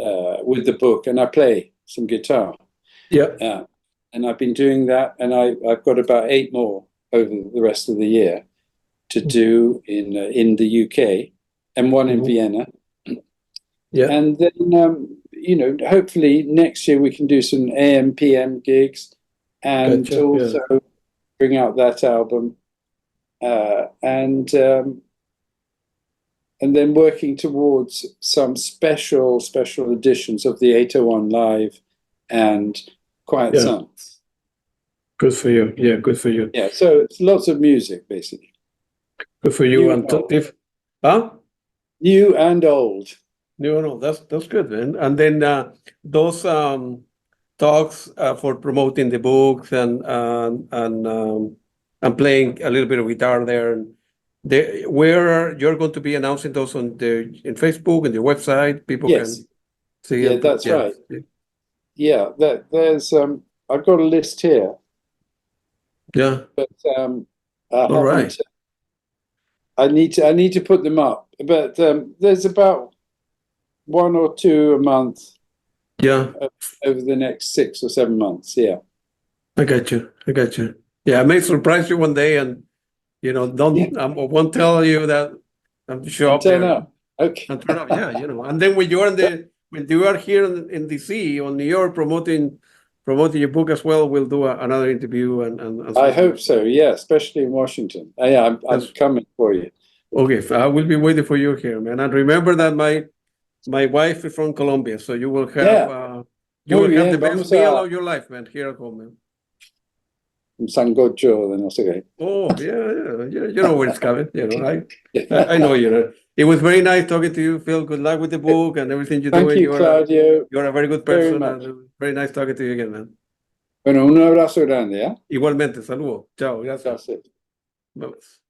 with the book, and I play some guitar. And I've been doing that, and I've got about 8 more over the rest of the year to do in the UK, and one in Vienna. And then you know, hopefully next year we can do some AM PM gigs, and also bring out that album, and then working towards some special editions of the 801 Live and Quiet Songs. Good for you. Yeah, good for you. Yeah, so it's lots of music, basically. Good for you. New and old. No, that's good, man. And then those talks for promoting the books and playing a little bit of guitar there. And where you're going to be announcing those in Facebook and your website, people can see. Yeah, that's right. yeah, there's I've got a list here, Yeah. but I All right. haven't. I need to put them up, but there's about 1 or 2 a month. Yeah. Over the next 6 or 7 months. Yeah. I got you. I got you. Yeah, I may surprise you one day, and I won't tell you that I'm to show up Turn there. up. Okay. And turn up, yeah, And then when you are here in DC or New York promoting your book as well, we'll do another interview and I hope so. Yeah, especially in Washington. Yeah, I'm Yes. coming for you. Okay, I will be waiting for you here, man. And remember that my wife is from Colombia, so you will have Muy bien, the best vamos meal a of your life, man, here at home, man. un sancocho de no sé qué. Oh, yeah. You know where it's coming. I know. It was very nice talking to you, Phil. Good luck with the book and everything you're Thank doing. you, Claudio. You're a very good Very person, much. and very nice talking to you again, man. Bueno, un abrazo grande, ¿eh? Igualmente, saludos. Chao, gracias. Gracias. Vamos.